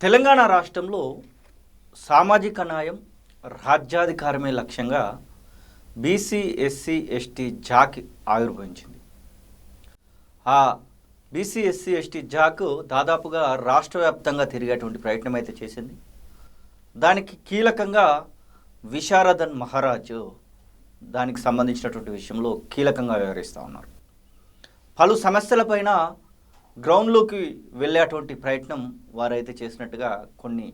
తెలంగాణ రాష్ట్రంలో సామాజిక న్యాయం, రాజ్యాధికారమే లక్ష్యంగా బీసీ, ఎస్సీ, ఎస్టీ జాక్ ఆవిర్భవించింది. ఆ బీసీ, ఎస్సీ, ఎస్టీ జాక్ దాదాపుగా రాష్ట్ర వ్యాప్తంగా తిరిగేటువంటి ప్రయత్నం అయితే చేసింది. దానికి కీలకంగా విశారదన్ మహారాజ్ దానికి సంబంధించినటువంటి విషయంలో కీలకంగా వ్యవహరిస్తూ ఉన్నారు. పలు సమస్యలపైన గ్రౌండ్లోకి వెళ్ళేటువంటి ప్రయత్నం వారైతే చేసినట్టుగా కొన్ని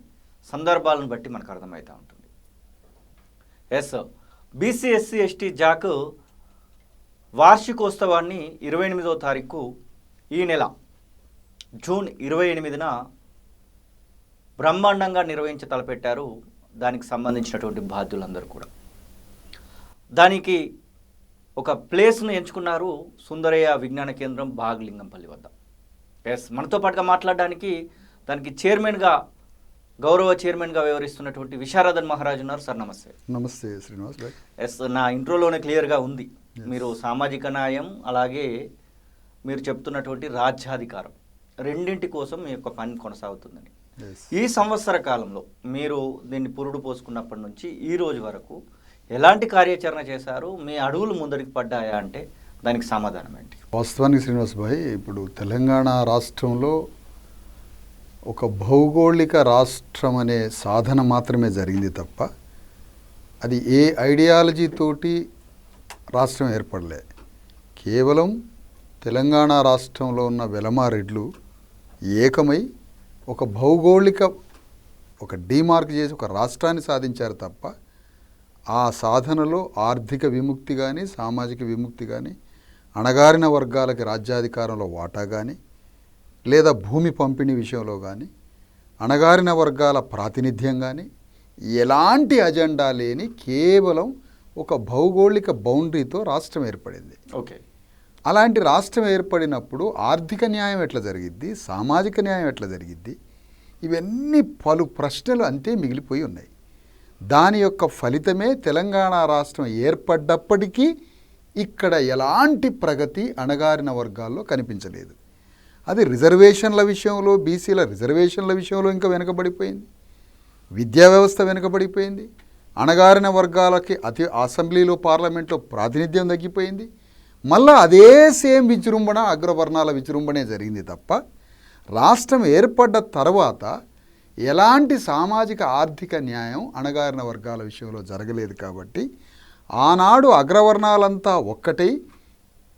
సందర్భాలను బట్టి మనకు అర్థమవుతూ ఉంటుంది. S, BC, SC, ST JAC వార్షికోత్సవాన్ని 28వ తారీఖు ఈ నెల జూన్ 28న బ్రహ్మాండంగా నిర్వహించి తలపెట్టారు. దానికి సంబంధించినటువంటి బాధ్యులందరూ కూడా దానికి ఒక ప్లేస్ను ఎంచుకున్నారు, సుందరయ్య విజ్ఞాన కేంద్రం, బాగలింగంపల్లి వద్ద. ఎస్, మనతో పాటుగా మాట్లాడడానికి దానికి చైర్మన్గా, గౌరవ చైర్మన్గా వ్యవహరిస్తున్నటువంటి విశారదన్ మహారాజ్ ఉన్నారు. సార్ నమస్తే. నమస్తే శ్రీనివాస్ భాయ్. ఎస్, నా ఇంట్రోలోనే క్లియర్గా ఉంది. మీరు సామాజిక న్యాయం, అలాగే మీరు చెప్తున్నటువంటి రాజ్యాధికారం రెండింటి కోసం మీ యొక్క పని కొనసాగుతుందని. ఈ సంవత్సర కాలంలో మీరు దీన్ని పురుడు పోసుకున్నప్పటి నుంచి ఈ రోజు వరకు ఎలాంటి కార్యాచరణ చేశారు? మీ అడుగులు ముందరికి పడ్డాయా అంటే దానికి సమాధానం ఏంటి? వాస్తవానికి శ్రీనివాస్ భాయ్, ఇప్పుడు తెలంగాణ రాష్ట్రంలో ఒక భౌగోళిక రాష్ట్రం అనే సాధన మాత్రమే జరిగింది తప్ప అది ఏ ఐడియాలజీతోటి రాష్ట్రం ఏర్పడలే. కేవలం తెలంగాణ రాష్ట్రంలో ఉన్న వెలమారెడ్లు ఏకమై ఒక భౌగోళిక ఒక డీమార్క్ చేసి ఒక రాష్ట్రాన్ని సాధించారు తప్ప ఆ సాధనలో ఆర్థిక విముక్తి కానీ, సామాజిక విముక్తి కానీ, అణగారిన వర్గాలకి రాజ్యాధికారంలో వాటా కానీ, లేదా భూమి పంపిణీ విషయంలో కానీ, అణగారిన వర్గాల ప్రాతినిధ్యం కానీ ఎలాంటి అజెండా లేని కేవలం ఒక భౌగోళిక బౌండరీతో రాష్ట్రం ఏర్పడింది. ఓకే, అలాంటి రాష్ట్రం ఏర్పడినప్పుడు ఆర్థిక న్యాయం ఎట్లా జరిగిద్ది, సామాజిక న్యాయం ఎట్లా జరిగిద్ది, ఇవన్నీ పలు ప్రశ్నలు అంతే మిగిలిపోయి ఉన్నాయి. దాని యొక్క ఫలితమే తెలంగాణ రాష్ట్రం ఏర్పడ్డప్పటికీ ఇక్కడ ఎలాంటి ప్రగతి అణగారిన వర్గాల్లో కనిపించలేదు. అది రిజర్వేషన్ల విషయంలో, బీసీల రిజర్వేషన్ల విషయంలో ఇంకా వెనుకబడిపోయింది. విద్యా వ్యవస్థ వెనుకబడిపోయింది. అణగారిన వర్గాలకి అసెంబ్లీలో, పార్లమెంట్లో ప్రాతినిధ్యం తగ్గిపోయింది. మళ్ళా అదే సేమ్ విజృంభణ, అగ్రవర్ణాల విజృంభణే జరిగింది తప్ప రాష్ట్రం ఏర్పడ్డ తర్వాత ఎలాంటి సామాజిక ఆర్థిక న్యాయం అణగారిన వర్గాల విషయంలో జరగలేదు. కాబట్టి ఆనాడు అగ్రవర్ణాలంతా ఒక్కటై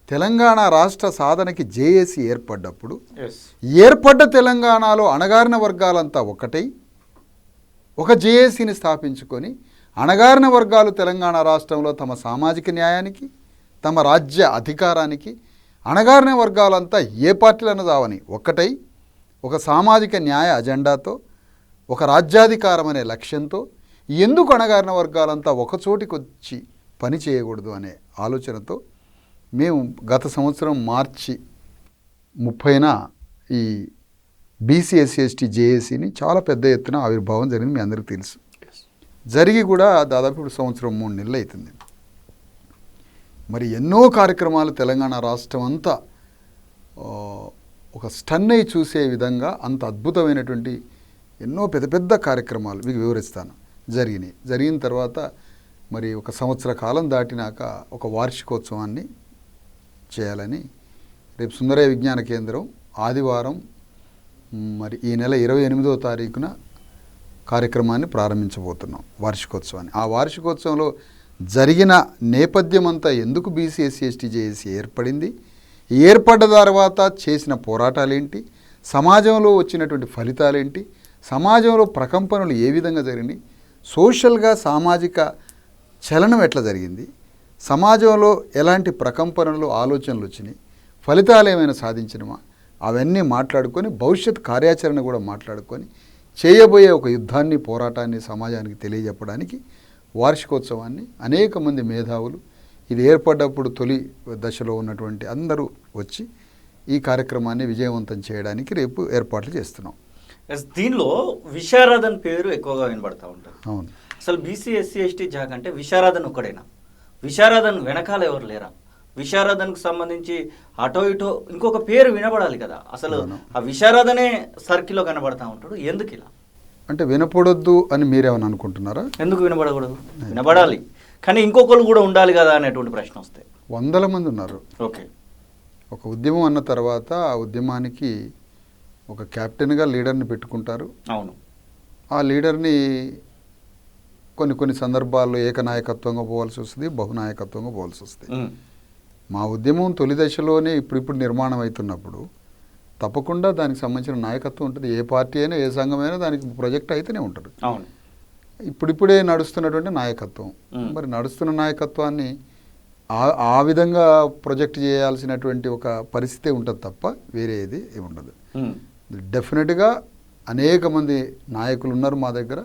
తెలంగాణ రాష్ట్ర సాధనకి జేఏసీ ఏర్పడ్డప్పుడు ఏర్పడ్డ తెలంగాణలో అణగారిన వర్గాలంతా ఒక్కటై ఒక జేఏసీని స్థాపించుకొని అణగారిన వర్గాలు తెలంగాణ రాష్ట్రంలో తమ సామాజిక న్యాయానికి, తమ రాజ్య అధికారానికి అణగారిన వర్గాలంతా ఏ పార్టీలను దావని ఒక్కటై ఒక సామాజిక న్యాయ అజెండాతో, ఒక రాజ్యాధికారం అనే లక్ష్యంతో, ఎందుకు అణగారిన వర్గాలంతా ఒకచోటికి వచ్చి పని చేయకూడదు అనే ఆలోచనతో మేము గత సంవత్సరం మార్చి 30న ఈ బీసీ, ఎస్సీ, ఎస్టీ జేఏసీని చాలా పెద్ద ఎత్తున ఆవిర్భావం జరిగింది. మీ అందరికీ తెలుసు. జరిగి కూడా దాదాపు ఇప్పుడు సంవత్సరం 3 నెలలు అవుతుంది. మరి ఎన్నో కార్యక్రమాలు తెలంగాణ రాష్ట్రం అంతా ఒక స్టన్ అయి చూసే విధంగా అంత అద్భుతమైనటువంటి ఎన్నో పెద్ద పెద్ద కార్యక్రమాలు మీకు వివరిస్తాను జరిగినాయి. జరిగిన తర్వాత మరి ఒక సంవత్సర కాలం దాటినాక ఒక వార్షికోత్సవాన్ని చేయాలని రేపు సుందరయ్య విజ్ఞాన కేంద్రం ఆదివారం మరి ఈ నెల 28వ తారీఖున కార్యక్రమాన్ని ప్రారంభించబోతున్నాం, వార్షికోత్సవాన్ని. ఆ వార్షికోత్సవంలో జరిగిన నేపథ్యం అంతా, ఎందుకు బీసీ, ఎస్సీ, ఎస్టీ జేఏసీ ఏర్పడింది, ఏర్పడ్డ తర్వాత చేసిన పోరాటాలేంటి, సమాజంలో వచ్చినటువంటి ఫలితాలేంటి, సమాజంలో ప్రకంపనలు ఏ విధంగా జరిగినాయి, సోషల్గా సామాజిక చలనం ఎట్లా జరిగింది, సమాజంలో ఎలాంటి ప్రకంపనలు, ఆలోచనలు వచ్చినాయి, ఫలితాలు ఏమైనా సాధించినమా, అవన్నీ మాట్లాడుకొని భవిష్యత్ కార్యాచరణ కూడా మాట్లాడుకొని చేయబోయే ఒక యుద్ధాన్ని, పోరాటాన్ని సమాజానికి తెలియజెప్పడానికి వార్షికోత్సవాన్ని అనేక మంది మేధావులు, ఇది ఏర్పడ్డప్పుడు తొలి దశలో ఉన్నటువంటి అందరూ వచ్చి ఈ కార్యక్రమాన్ని విజయవంతం చేయడానికి రేపు ఏర్పాట్లు చేస్తున్నాం. దీనిలో విశారదన్ పేరు ఎక్కువగా వినబడతా ఉంటారు. అవును. అసలు బీసీ, ఎస్సీ, ఎస్టీ జాక్ అంటే విశారదన్ ఒక్కడేనా? విశారదన్ వెనకాల ఎవరు లేరా? విశారదనకు సంబంధించి అటో ఇటో ఇంకొక పేరు వినబడాలి కదా, అసలు ఆ విశారదనే సర్కిల్లో కనబడతా ఉంటాడు, ఎందుకు ఇలా? అంటే వినపడొద్దు అని మీరేమని అనుకుంటున్నారా? ఎందుకు వినబడకూడదు? వినబడాలి, కానీ ఇంకొకరు కూడా ఉండాలి కదా అనేటువంటి ప్రశ్న వస్తాయి. వందల మంది ఉన్నారు. ఓకే, ఒక ఉద్యమం అన్న తర్వాత ఆ ఉద్యమానికి ఒక కెప్టెన్గా లీడర్ని పెట్టుకుంటారు. అవును, ఆ లీడర్ని కొన్ని సందర్భాల్లో ఏకనాయకత్వంగా పోవాల్సి వస్తుంది, బహునాయకత్వంగా పోవాల్సి వస్తుంది. మా ఉద్యమం తొలి దశలోనే ఇప్పుడు నిర్మాణం అవుతున్నప్పుడు తప్పకుండా దానికి సంబంధించిన నాయకత్వం ఉంటుంది. ఏ పార్టీ అయినా ఏ సంఘమైనా దానికి ప్రొజెక్ట్ అయితేనే ఉంటుంది. అవును, ఇప్పుడిప్పుడే నడుస్తున్నటువంటి నాయకత్వం, మరి నడుస్తున్న నాయకత్వాన్ని ఆ విధంగా ప్రొజెక్ట్ చేయాల్సినటువంటి ఒక పరిస్థితి ఉంటుంది తప్ప వేరే ఏది ఉండదు. డెఫినెట్గా అనేక మంది నాయకులు ఉన్నారు మా దగ్గర,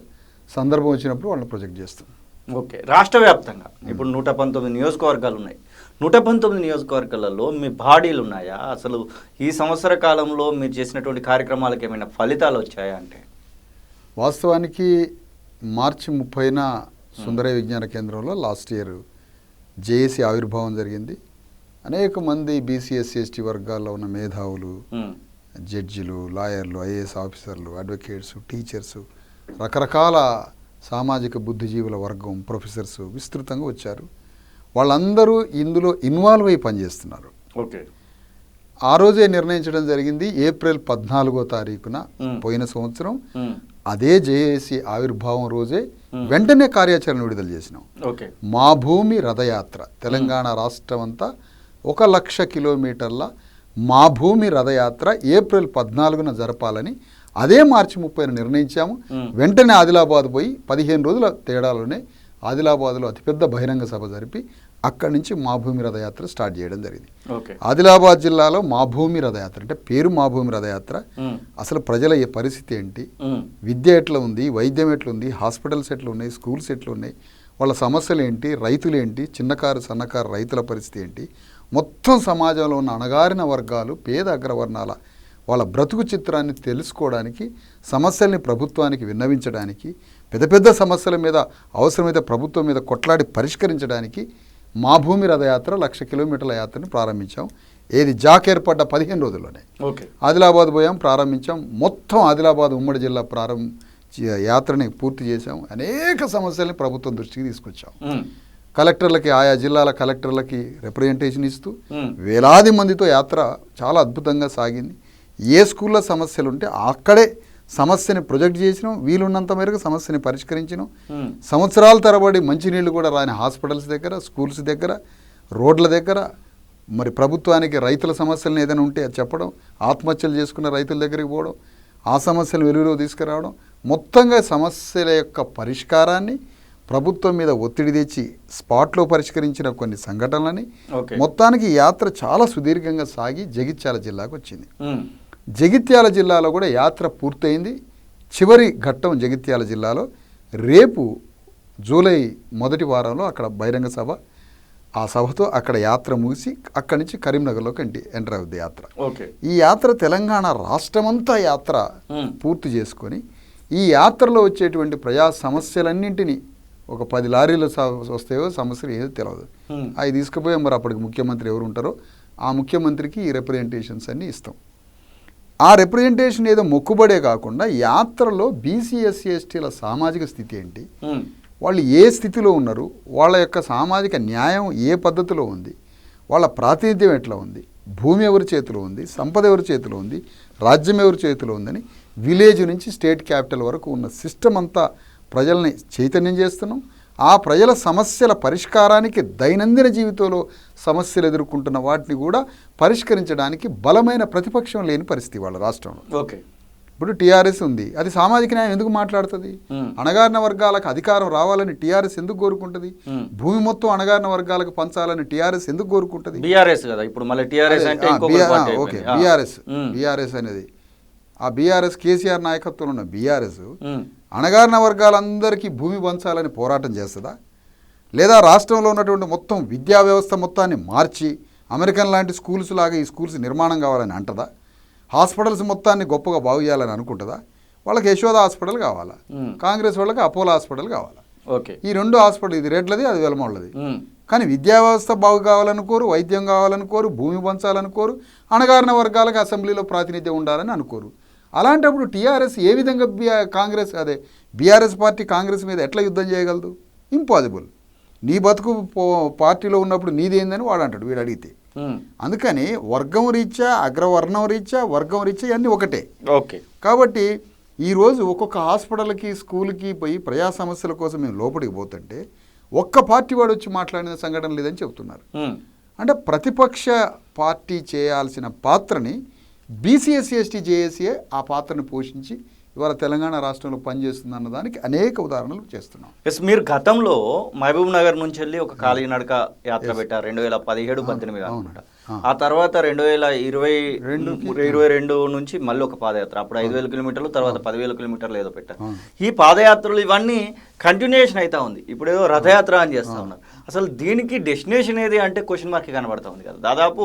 సందర్భం వచ్చినప్పుడు వాళ్ళని ప్రొజెక్ట్ చేస్తాం. ఓకే, రాష్ట్ర వ్యాప్తంగా ఇప్పుడు 119 నియోజకవర్గాలు ఉన్నాయి. 119 నియోజకవర్గాలలో మీ బాడీలు ఉన్నాయా? అసలు ఈ సంవత్సర కాలంలో మీరు చేసినటువంటి కార్యక్రమాలకు ఏమైనా ఫలితాలు వచ్చాయా? అంటే వాస్తవానికి మార్చి 30న సుందరయ్య విజ్ఞాన కేంద్రంలో లాస్ట్ ఇయర్ జేఏసీ ఆవిర్భావం జరిగింది. అనేక మంది బీసీ ఎస్సీ ఎస్టీ వర్గాల్లో ఉన్న మేధావులు, జడ్జిలు, లాయర్లు, ఐఏఎస్ ఆఫీసర్లు, అడ్వకేట్స్, టీచర్సు, రకరకాల సామాజిక బుద్ధిజీవుల వర్గం, ప్రొఫెసర్స్ విస్తృతంగా వచ్చారు. వాళ్ళందరూ ఇందులో ఇన్వాల్వ్ అయ్యి పనిచేస్తున్నారు. ఓకే, ఆ రోజే నిర్ణయించడం జరిగింది. ఏప్రిల్ 14వ తారీఖున పోయిన సంవత్సరం అదే జేఏసీ ఆవిర్భావం రోజే వెంటనే కార్యాచరణ విడుదల చేసినాం. ఓకే, మా భూమి రథయాత్ర తెలంగాణ రాష్ట్రం అంతా 1,00,000 కిలోమీటర్ల మా భూమి రథయాత్ర ఏప్రిల్ 14న జరపాలని అదే మార్చి 30న నిర్ణయించాము. వెంటనే ఆదిలాబాద్ పోయి 15 రోజుల తేడాలోనే ఆదిలాబాద్లో అతిపెద్ద బహిరంగ సభ జరిపి అక్కడి నుంచి మా భూమి రథయాత్ర స్టార్ట్ చేయడం జరిగింది. ఆదిలాబాద్ జిల్లాలో మా భూమి రథయాత్ర అంటే పేరు మా భూమి రథయాత్ర. అసలు ప్రజల పరిస్థితి ఏంటి, విద్య ఎట్లా ఉంది, వైద్యం ఎట్లా ఉంది, హాస్పిటల్స్ ఎట్లా ఉన్నాయి, స్కూల్స్ ఎట్లా ఉన్నాయి, వాళ్ళ సమస్యలు ఏంటి, రైతులు ఏంటి, చిన్నకారు సన్నకారు రైతుల పరిస్థితి ఏంటి, మొత్తం సమాజంలో ఉన్న అణగారిన వర్గాలు, పేద అగ్రవర్ణాల వాళ్ళ బ్రతుకు చిత్రాన్ని తెలుసుకోవడానికి, సమస్యల్ని ప్రభుత్వానికి విన్నవించడానికి, పెద్ద పెద్ద సమస్యల మీద అవసరమైతే ప్రభుత్వం మీద కొట్లాడి పరిష్కరించడానికి మా భూమి రథయాత్ర 1,00,000 కిలోమీటర్ల యాత్రని ప్రారంభించాం. ఏది జాక్ ఏర్పడ్డ 15 రోజుల్లోనే ఆదిలాబాద్ పోయాం, ప్రారంభించాం. మొత్తం ఆదిలాబాద్ ఉమ్మడి జిల్లా యాత్రని పూర్తి చేశాం. అనేక సమస్యల్ని ప్రభుత్వం దృష్టికి తీసుకొచ్చాం. కలెక్టర్లకి, ఆయా జిల్లాల కలెక్టర్లకి రిప్రజెంటేషన్ ఇస్తూ వేలాది మందితో యాత్ర చాలా అద్భుతంగా సాగింది. ఏ స్కూల్లో సమస్యలు ఉంటే అక్కడే సమస్యని ప్రొజెక్ట్ చేసినాం, వీలున్నంత మేరకు సమస్యని పరిష్కరించినాం. సంవత్సరాల తరబడి మంచినీళ్ళు కూడా రాని హాస్పిటల్స్ దగ్గర, స్కూల్స్ దగ్గర, రోడ్ల దగ్గర, మరి ప్రభుత్వానికి రైతుల సమస్యలను ఏదైనా ఉంటే చెప్పడం, ఆత్మహత్యలు చేసుకున్న రైతుల దగ్గరికి పోవడం, ఆ సమస్యలు వెలుగులో తీసుకురావడం, మొత్తంగా సమస్యల యొక్క పరిష్కారాన్ని ప్రభుత్వం మీద ఒత్తిడి తెచ్చి స్పాట్లో పరిష్కరించిన కొన్ని సంఘటనలని మొత్తానికి యాత్ర చాలా సుదీర్ఘంగా సాగి జగిత్యాల జిల్లాకు వచ్చింది. జగిత్యాల జిల్లాలో కూడా యాత్ర పూర్తయింది. చివరి ఘట్టం జగిత్యాల జిల్లాలో రేపు జూలై మొదటి వారంలో అక్కడ బహిరంగ సభ. ఆ సభతో అక్కడ యాత్ర ముగిసి అక్కడి నుంచి కరీంనగర్లోకి ఎంటర్ అవుద్ది యాత్ర. ఈ యాత్ర తెలంగాణ రాష్ట్రమంతా యాత్ర పూర్తి చేసుకొని ఈ యాత్రలో వచ్చేటువంటి ప్రజా సమస్యలన్నింటినీ ఒక 10 లారీలు వస్తాయో సమస్యలు ఏదో తెలియదు, అవి తీసుకుపోయి మరి అప్పటికి ముఖ్యమంత్రి ఎవరు ఉంటారో ఆ ముఖ్యమంత్రికి ఈ రిప్రజెంటేషన్స్ అన్నీ ఇస్తాం. ఆ రిప్రజెంటేషన్ ఏదో మొక్కుబడే కాకుండా యాత్రలో బీసీ ఎస్సీ ఎస్టీల సామాజిక స్థితి ఏంటి, వాళ్ళు ఏ స్థితిలో ఉన్నారు, వాళ్ళ యొక్క సామాజిక న్యాయం ఏ పద్ధతిలో ఉంది, వాళ్ళ ప్రాతినిధ్యం ఎట్లా ఉంది, భూమి ఎవరి చేతిలో ఉంది, సంపద ఎవరి చేతిలో ఉంది, రాజ్యం ఎవరి చేతిలో ఉందని విలేజ్ నుంచి స్టేట్ క్యాపిటల్ వరకు ఉన్న సిస్టమ్ అంతా ప్రజల్ని చైతన్యం చేస్తున్నాం. ఆ ప్రజల సమస్యల పరిష్కారానికి, దైనందిన జీవితంలో సమస్యలు ఎదుర్కొంటున్న వాటిని కూడా పరిష్కరించడానికి బలమైన ప్రతిపక్షం లేని పరిస్థితి వాళ్ళ రాష్ట్రంలో. ఇప్పుడు టీఆర్ఎస్ ఉంది, అది సామాజిక న్యాయం ఎందుకు మాట్లాడుతుంది? అణగారిన వర్గాలకు అధికారం రావాలని టీఆర్ఎస్ ఎందుకు కోరుకుంటుంది? భూమి మొత్తం అణగారిన వర్గాలకు పంచాలని టీఆర్ఎస్ ఎందుకు కోరుకుంటుంది? బీఆర్ఎస్ అనేది ఆ బీఆర్ఎస్ కేసీఆర్ నాయకత్వంలో ఉన్న బీఆర్ఎస్ అణగారిన వర్గాలందరికీ భూమి పంచాలని పోరాటం చేస్తుందా? లేదా రాష్ట్రంలో ఉన్నటువంటి మొత్తం విద్యా వ్యవస్థ మొత్తాన్ని మార్చి అమెరికన్ లాంటి స్కూల్స్ లాగా ఈ స్కూల్స్ నిర్మాణం కావాలని అంటదా? హాస్పిటల్స్ మొత్తాన్ని గొప్పగా బాగు చేయాలని అనుకుంటుందా? వాళ్ళకి యశోద హాస్పిటల్ కావాలా, కాంగ్రెస్ వాళ్ళకి అపోలో హాస్పిటల్ కావాలా. ఈ 2 హాస్పిటల్, ఇది రెడ్లది, అది వెలమోళ్ళది. కానీ విద్యా వ్యవస్థ బాగు కావాలనుకోరు, వైద్యం కావాలనుకోరు, భూమి పంచాలనుకోరు, అణగారిన వర్గాలకు అసెంబ్లీలో ప్రాతినిధ్యం ఉండాలని అనుకోరు. అలాంటప్పుడు టీఆర్ఎస్ ఏ విధంగా బీఆర్ఎస్ పార్టీ కాంగ్రెస్ మీద ఎట్లా యుద్ధం చేయగలదు? ఇంపాసిబుల్. నీ బతుకు పార్టీలో ఉన్నప్పుడు నీదేందని వాడు అంటాడు వీడు అడిగితే. అందుకని వర్గం రీత్యా, అగ్రవర్ణం రీత్యా, వర్గం రీత్యా అన్నీ ఒకటే. ఓకే. కాబట్టి ఈరోజు ఒక్కొక్క హాస్పిటల్కి, స్కూల్కి పోయి ప్రజా సమస్యల కోసం మేము లోపలికి పోతుంటే ఒక్క పార్టీ వాడు వచ్చి మాట్లాడిన సంఘటన లేదని చెబుతున్నారు. అంటే ప్రతిపక్ష పార్టీ చేయాల్సిన పాత్రని బీసీఎస్సీ ఎస్టీ జేఏసీఏ ఆ పాత్రను పోషించి ఇవాళ తెలంగాణ రాష్ట్రంలో పనిచేస్తుంది అన్నదానికి అనేక ఉదాహరణలు చేస్తున్నాం. ఎస్, మీరు గతంలో మహబూబ్ నగర్ నుంచి వెళ్ళి ఒక కాలినడక యాత్ర పెట్టారు 2017-18 అనుకుంటా. ఆ తర్వాత 2022 నుంచి మళ్ళీ ఒక పాదయాత్ర, అప్పుడు 5,000 కిలోమీటర్లు, తర్వాత 10,000 కిలోమీటర్లు ఏదో పెట్టారు. ఈ పాదయాత్రలు ఇవన్నీ కంటిన్యూషన్ అవుతా ఉంది. ఇప్పుడు ఏదో రథయాత్ర అని చేస్తా ఉన్నారు. అసలు దీనికి డెస్టినేషన్ ఏది అంటే క్వశ్చన్ మార్క్ కనబడతా ఉంది కదా. దాదాపు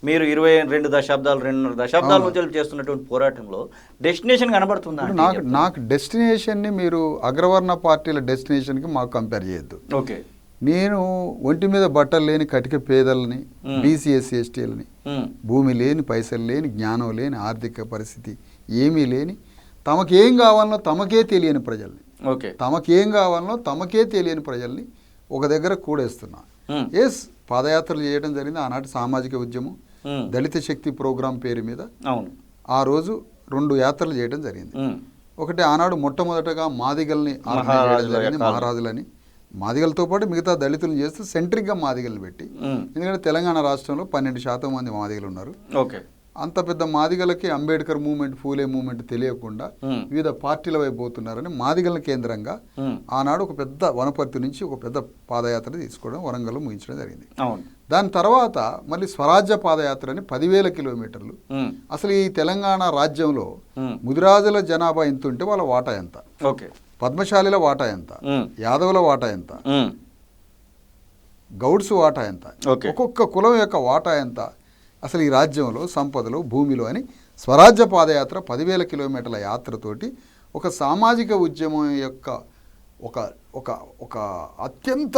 మీరు 2 దశాబ్దాల నుంచి చేస్తున్నటువంటి పోరాటంలో డెస్టినేషన్ కనబడుతుందా? నాకు డెస్టినేషన్ని మీరు అగ్రవర్ణ పార్టీల డెస్టినేషన్కి మాకు కంపేర్ చేయొద్దు. ఓకే. నేను ఒంటి మీద బట్టలు లేని కటిక పేదలని, బీసీఎస్సీ ఎస్టీలని, భూమి లేని, పైసలు లేని, జ్ఞానం లేని, ఆర్థిక పరిస్థితి ఏమీ లేని, తమకేం కావాలనో తమకే తెలియని ప్రజల్ని, తమకేం కావాలనో తమకే తెలియని ప్రజల్ని ఒక దగ్గర కూడేస్తున్నా. ఎస్, పాదయాత్రలు చేయడం జరిగింది. ఆనాటి సామాజిక ఉద్యమం దళిత శక్తి ప్రోగ్రాం పేరు మీద ఆ రోజు 2 యాత్రలు చేయడం జరిగింది. ఒకటి ఆనాడు మొట్టమొదటగా మాదిగల్ని ఆర్గనైజ్ చేయడం జరిగింది. మహారాజులని మాదిగలతో పాటు మిగతా దళితులను చేస్తూ సెంట్రిక్గా మాదిగలను పెట్టి, ఎందుకంటే తెలంగాణ రాష్ట్రంలో 12% మంది మాదిగలు ఉన్నారు. అంత పెద్ద మాదిగలకి అంబేద్కర్ మూవ్మెంట్, ఫూలే మూవ్మెంట్ తెలియకుండా వివిధ పార్టీల వైపు పోతున్నారని మాదిగల కేంద్రంగా ఆనాడు ఒక పెద్ద వనపర్తి నుంచి ఒక పెద్ద పాదయాత్ర తీసుకోవడం, వరంగల్లో ముగించడం జరిగింది. దాని తర్వాత మళ్ళీ స్వరాజ్య పాదయాత్ర అని 10,000 కిలోమీటర్లు. అసలు ఈ తెలంగాణ రాజ్యంలో ముదిరాజుల జనాభా ఎంత ఉంటే వాళ్ళ వాటా ఎంత, పద్మశాలిల వాటా ఎంత, యాదవుల వాటా ఎంత, గౌడ్స్ వాటా ఎంత, ఒక్కొక్క కులం యొక్క వాటా ఎంత, అసలు ఈ రాజ్యంలో సంపదలు, భూమిలో అని స్వరాజ్య పాదయాత్ర 10,000 కిలోమీటర్ల యాత్రతోటి ఒక సామాజిక ఉద్యమం యొక్క ఒక ఒక ఒక అత్యంత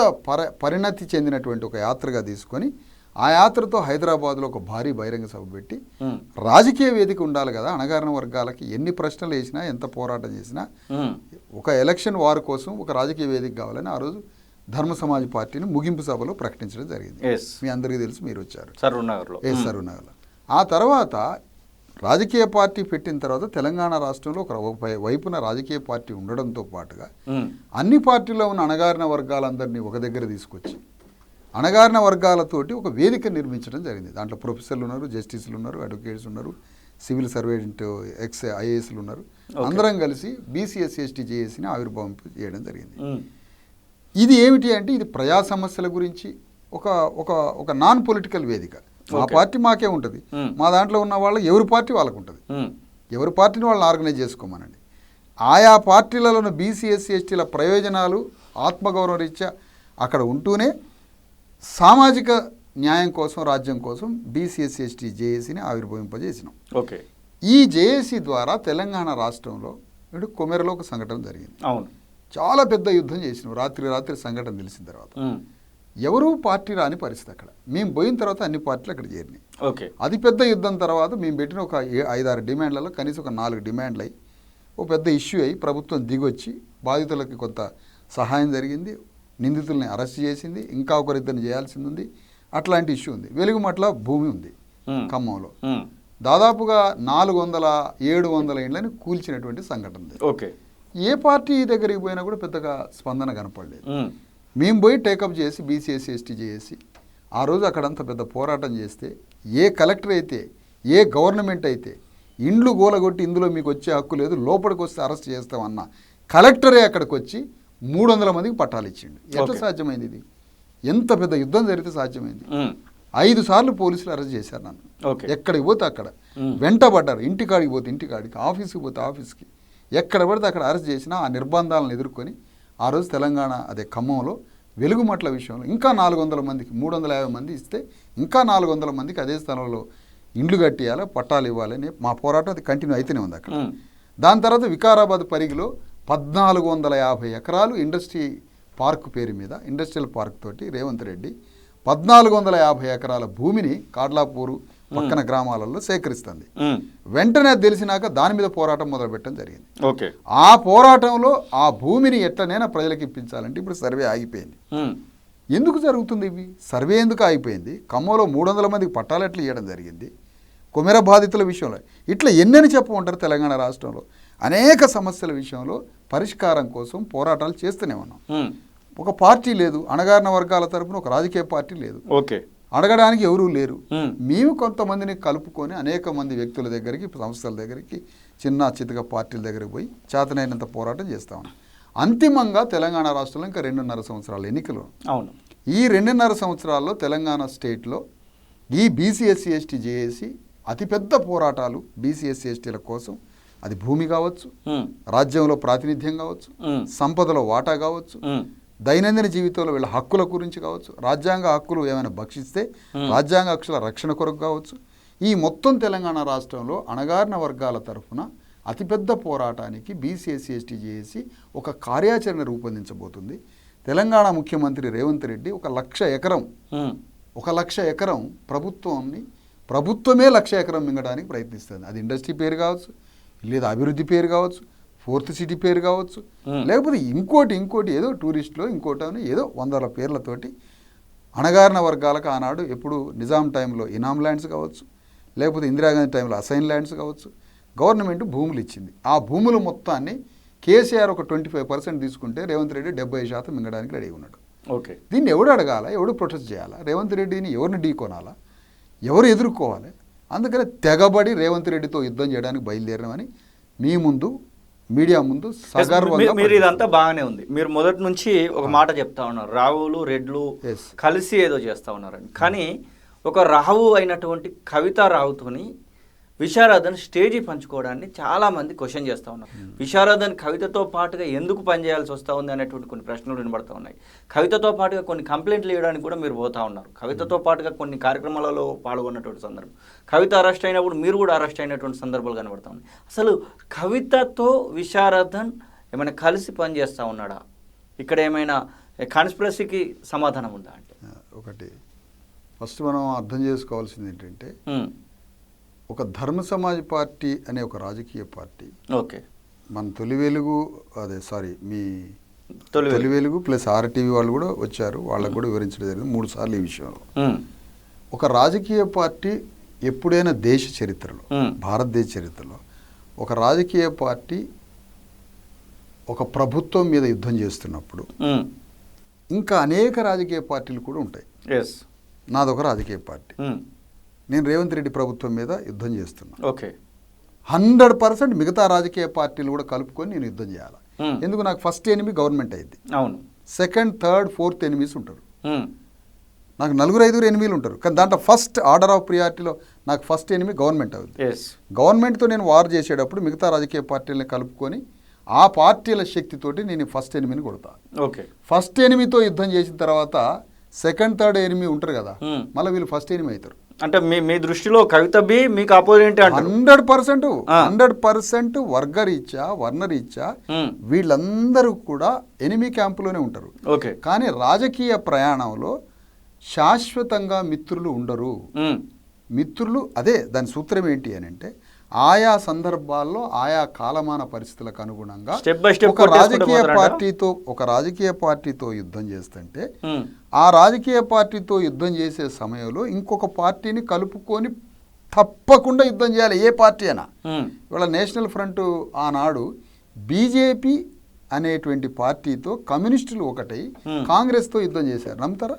పరిణతి చెందినటువంటి ఒక యాత్రగా తీసుకొని ఆ యాత్రతో హైదరాబాద్లో ఒక భారీ బహిరంగ సభ పెట్టి రాజకీయ వేదిక ఉండాలి కదా. అణగారిన వర్గాలకి ఎన్ని ప్రశ్నలు వేసినా, ఎంత పోరాటం చేసినా ఒక ఎలక్షన్ వార్ కోసం ఒక రాజకీయ వేదిక కావాలని ఆ రోజు ధర్మ సమాజ్ పార్టీని ముగింపు సభలో ప్రకటించడం జరిగింది. మీ అందరికీ తెలుసు, మీరు వచ్చారు సరూర్నగర్లో. ఆ తర్వాత రాజకీయ పార్టీ పెట్టిన తర్వాత తెలంగాణ రాష్ట్రంలో ఒక వైపున రాజకీయ పార్టీ ఉండడంతో పాటుగా అన్ని పార్టీల్లో ఉన్న అణగారిన వర్గాలందరినీ ఒక దగ్గర తీసుకొచ్చి అణగారిన వర్గాలతోటి ఒక వేదిక నిర్మించడం జరిగింది. దాంట్లో ప్రొఫెసర్లు ఉన్నారు, జస్టిస్లు ఉన్నారు, అడ్వకేట్స్ ఉన్నారు, సివిల్ సర్వెంట్, ఐఏఎస్లు ఉన్నారు. అందరం కలిసి బీసీఎస్సీ ఎస్టీ జేఏసీని ఆవిర్భావం చేయడం జరిగింది. ఇది ఏమిటి అంటే ఇది ప్రజా సమస్యల గురించి ఒక ఒక ఒక నాన్ పొలిటికల్ వేదిక. మా పార్టీ మాకే ఉంటుంది, మా దాంట్లో ఉన్న వాళ్ళు ఎవరి పార్టీ వాళ్ళకు ఉంటుంది, ఎవరి పార్టీని వాళ్ళని ఆర్గనైజ్ చేసుకోమనండి. ఆయా పార్టీలలోని బీసీఎస్సీ ఎస్టీల ప్రయోజనాలు ఆత్మగౌరవ రీత్యా అక్కడ ఉంటూనే సామాజిక న్యాయం కోసం, రాజ్యం కోసం బీసీఎస్సీ ఎస్టీ జేఏసీని ఆవిర్భవింపజేసినాం. ఈ జేఏసీ ద్వారా తెలంగాణ రాష్ట్రంలో కొమెరలో ఒక సంఘటన జరిగింది. చాలా పెద్ద యుద్ధం చేసినాం. రాత్రి సంఘటన తెలిసిన తర్వాత ఎవరూ పార్టీ రాని పరిస్థితి అక్కడ. మేము పోయిన తర్వాత అన్ని పార్టీలు అక్కడ చేరినాయి. అది పెద్ద యుద్ధం తర్వాత మేము పెట్టిన ఒక 5-6 డిమాండ్లలో కనీసం ఒక 4 డిమాండ్లు అయ్యి ఒక పెద్ద ఇష్యూ అయ్యి ప్రభుత్వం దిగొచ్చి బాధితులకి కొంత సహాయం జరిగింది, నిందితుల్ని అరెస్ట్ చేసింది, ఇంకా ఒకరిద్దరిని చేయాల్సింది ఉంది. అట్లాంటి ఇష్యూ ఉంది. వెలుగుమట్ల భూమి ఉంది ఖమ్మంలో, దాదాపుగా 400-700 ఇండ్లని కూల్చినటువంటి సంఘటన. ఏ పార్టీ దగ్గరికి పోయినా కూడా పెద్దగా స్పందన కనపడలేదు. మేము పోయి టేకప్ చేసి బీసీఎస్సీ ఎస్టీ చేసి ఆ రోజు అక్కడంత పెద్ద పోరాటం చేస్తే ఏ కలెక్టర్ అయితే, ఏ గవర్నమెంట్ అయితే ఇండ్లు గోలగొట్టి ఇందులో మీకు వచ్చే హక్కు లేదు, లోపలికి వస్తే అరెస్ట్ చేస్తామన్న కలెక్టరే అక్కడికి వచ్చి 300 మందికి పట్టాలు ఇచ్చిండు. ఎట్లా సాధ్యమైంది? ఇది ఎంత పెద్ద యుద్ధం జరిగితే సాధ్యమైంది? 5 సార్లు పోలీసులు అరెస్ట్ చేశారు నన్ను. ఎక్కడికి పోతే అక్కడ వెంటబడ్డారు. ఇంటికాడికి పోతే ఇంటికాడికి, ఆఫీస్కి పోతే ఆఫీస్కి, ఎక్కడ పడితే అక్కడ అరెస్ట్ చేసినా ఆ నిర్బంధాలను ఎదుర్కొని ఆ రోజు తెలంగాణ ఖమ్మంలో వెలుగుమట్ల విషయంలో ఇంకా 400 మందికి 350 మంది ఇస్తే ఇంకా 400 మందికి అదే స్థలంలో ఇండ్లు కట్టియాలి, పట్టాలు ఇవ్వాలని మా పోరాటం అది కంటిన్యూ అయితేనే ఉంది అక్కడ. దాని తర్వాత వికారాబాద్ పరిగిలో 1450 ఎకరాలు ఇండస్ట్రీ పార్క్ పేరు మీద ఇండస్ట్రియల్ పార్క్ తోటి రేవంత్ రెడ్డి 1450 ఎకరాల భూమిని కాడ్లాపూరు పక్కన గ్రామాలలో సేకరిస్తుంది. వెంటనే అది తెలిసినాక దాని మీద పోరాటం మొదలుపెట్టడం జరిగింది. ఓకే, ఆ పోరాటంలో ఆ భూమిని ఎట్లనైనా ప్రజలకు ఇప్పించాలంటే ఇప్పుడు సర్వే ఆగిపోయింది. ఎందుకు జరుగుతుంది ఇవి? సర్వే ఎందుకు ఆగిపోయింది? ఖమ్మంలో 300 మందికి పట్టాలు ఎట్లా ఇవ్వడం జరిగింది? కొమెర బాధితుల విషయంలో ఇట్లా ఎన్నని చెప్పమంటారు? తెలంగాణ రాష్ట్రంలో అనేక సమస్యల విషయంలో పరిష్కారం కోసం పోరాటాలు చేస్తూనే ఉన్నాం. ఒక పార్టీ లేదు, అణగారిన వర్గాల తరపున ఒక రాజకీయ పార్టీ లేదు, ఓకే, అడగడానికి ఎవరూ లేరు. మేము కొంతమందిని కలుపుకొని అనేక మంది వ్యక్తుల దగ్గరికి, సంస్థల దగ్గరికి, చిన్న చితక పార్టీల దగ్గరికి పోయి చేతనైనంత పోరాటం చేస్తా ఉన్నాం. అంతిమంగా తెలంగాణ రాష్ట్రంలో ఇంకా 2.5 సంవత్సరాల ఎన్నికలు. అవును, ఈ 2.5 సంవత్సరాల్లో తెలంగాణ స్టేట్లో ఈ బీసీ ఎస్సీ ఎస్టీ జేఏసీ అతిపెద్ద పోరాటాలు బీసీ ఎస్సీ ఎస్టీల కోసం, అది భూమి కావచ్చు, రాజ్యంలో ప్రాతినిధ్యం కావచ్చు, సంపదలో వాటా కావచ్చు, దైనందిన జీవితంలో వీళ్ళ హక్కుల గురించి కావచ్చు, రాజ్యాంగ హక్కులు ఏమైనా భక్షిస్తే రాజ్యాంగ హక్కుల రక్షణ కొరకు కావచ్చు, ఈ మొత్తం తెలంగాణ రాష్ట్రంలో అణగారిన వర్గాల తరఫున అతిపెద్ద పోరాటానికి బీసీ ఎస్సీ ఎస్టీ జేఏసీ ఒక కార్యాచరణ రూపొందించబోతుంది. తెలంగాణ ముఖ్యమంత్రి రేవంత్ రెడ్డి 1,00,000 ఎకరం 1,00,000 ఎకరం ప్రభుత్వమే 1,00,000 ఎకరం మింగడానికి ప్రయత్నిస్తుంది. అది ఇండస్ట్రీ పేరు కావచ్చు, లేదా అభివృద్ధి పేరు కావచ్చు, 4th సిటీ పేరు కావచ్చు, లేకపోతే ఇంకోటి ఏదో టూరిస్ట్లో ఇంకోటి ఏదో 100 పేర్లతోటి అణగారిన వర్గాలకు ఆనాడు ఎప్పుడు నిజాం టైంలో ఇనామ్ ల్యాండ్స్ కావచ్చు, లేకపోతే ఇందిరాగాంధీ టైంలో అసైన్ ల్యాండ్స్ కావచ్చు, గవర్నమెంట్ భూములు ఇచ్చింది. ఆ భూముల మొత్తాన్ని కేసీఆర్ ఒక 25% తీసుకుంటే రేవంత్ రెడ్డి 70% మింగడానికి రెడీ ఉన్నాడు. ఓకే, దీన్ని ఎవడు అడగాలా? ఎవడు ప్రొటెస్ట్ చేయాలా? రేవంత్ రెడ్డిని ఎవరిని ఢీకొనాలా? ఎవరు ఎదుర్కోవాలి? అందుకని తెగబడి రేవంత్ రెడ్డితో యుద్ధం చేయడానికి బయలుదేరినామని మీ ముందు, మీడియా ముందు సగర్వంగా. మీరు ఇదంతా బాగానే ఉంది. మీరు మొదటి నుంచి ఒక మాట చెప్తా ఉన్నారు, రావులు రెడ్లు కలిసి ఏదో చేస్తా ఉన్నారని. కానీ ఒక రావు అయినటువంటి కవితా రావుతోని విశారదన్ స్టేజీ పంచుకోవడాన్ని చాలామంది క్వశ్చన్ చేస్తూ ఉన్నారు. విశారదన్ కవితతో పాటుగా ఎందుకు పనిచేయాల్సి వస్తూ ఉంది అనేటువంటి కొన్ని ప్రశ్నలు వినబడుతూ ఉన్నాయి. కవితతో పాటుగా కొన్ని కంప్లైంట్లు ఇవ్వడానికి కూడా మీరు పోతా ఉన్నారు. కవితతో పాటుగా కొన్ని కార్యక్రమాలలో పాల్గొన్నటువంటి సందర్భం, కవిత అరెస్ట్ అయినప్పుడు మీరు కూడా అరెస్ట్ అయినటువంటి సందర్భాలు కనబడుతూ ఉన్నాయి. అసలు కవితతో విశారదన్ ఏమైనా కలిసి పనిచేస్తూ ఉన్నాడా? ఇక్కడ ఏమైనా కాన్స్పిరసీకి సమాధానం ఉందా అంటే? ఒకటి ఫస్ట్ మనం అర్థం చేసుకోవాల్సింది ఏంటంటే, ఒక ధర్మ సమాజ్ పార్టీ అనే ఒక రాజకీయ పార్టీ, ఓకే, మన మీ తొలి వెలుగు ప్లస్ RTV వాళ్ళు కూడా వచ్చారు, వాళ్ళకు కూడా వివరించడం జరిగింది 3 సార్లు ఈ విషయంలో. ఒక రాజకీయ పార్టీ ఎప్పుడైనా దేశ చరిత్రలో, భారతదేశ చరిత్రలో ఒక రాజకీయ పార్టీ ఒక ప్రభుత్వం మీద యుద్ధం చేస్తున్నప్పుడు ఇంకా అనేక రాజకీయ పార్టీలు కూడా ఉంటాయి. నాదొక రాజకీయ పార్టీ, నేను రేవంత్ రెడ్డి ప్రభుత్వం మీద యుద్ధం చేస్తున్నా. ఓకే, 100% మిగతా రాజకీయ పార్టీలు కూడా కలుపుకొని నేను యుద్ధం చేయాలి. ఎందుకు? నాకు ఫస్ట్ ఎనిమి గవర్నమెంట్ అయింది. అవును, 2nd, 3rd, 4th ఎనిమీస్ ఉంటారు. నాకు 4-5 ఎనిమీలు ఉంటారు. కానీ దాంట్లో ఫస్ట్ ఆర్డర్ ఆఫ్ ప్రియారిటీలో నాకు ఫస్ట్ ఎనిమి గవర్నమెంట్ అవుతుంది. గవర్నమెంట్తో నేను వార్ చేసేటప్పుడు మిగతా రాజకీయ పార్టీలని కలుపుకొని ఆ పార్టీల శక్తితోటి నేను ఫస్ట్ ఎనిమిని కొడతా. ఓకే, ఫస్ట్ ఎనిమితో యుద్ధం చేసిన తర్వాత 2nd, 3rd ఎనిమి ఉంటారు కదా, మళ్ళీ వీళ్ళు ఫస్ట్ ఎనిమి అవుతారు. అంటే మీ దృష్టిలో కవిత బి మీకు అపోజిట్? 100% వర్గరీత్యా, వర్ణరీత్యా వీళ్ళందరూ కూడా ఎనిమి క్యాంపులోనే ఉంటారు. ఓకే, కానీ రాజకీయ ప్రయాణంలో శాశ్వతంగా మిత్రులు ఉండరు. మిత్రులు అదే దాని సూత్రం ఏంటి అని అంటే, ఆయా సందర్భాల్లో ఆయా కాలమాన పరిస్థితులకు అనుగుణంగా ఒక రాజకీయ పార్టీతో యుద్ధం చేస్తుంటే ఆ రాజకీయ పార్టీతో యుద్ధం చేసే సమయంలో ఇంకొక పార్టీని కలుపుకొని తప్పకుండా యుద్ధం చేయాలి, ఏ పార్టీ అయినా. ఇవాళ నేషనల్ ఫ్రంట్ ఆనాడు బీజేపీ అనేటువంటి పార్టీతో కమ్యూనిస్టులు ఒకటై కాంగ్రెస్తో యుద్ధం చేశారు. నమ్ముతారా?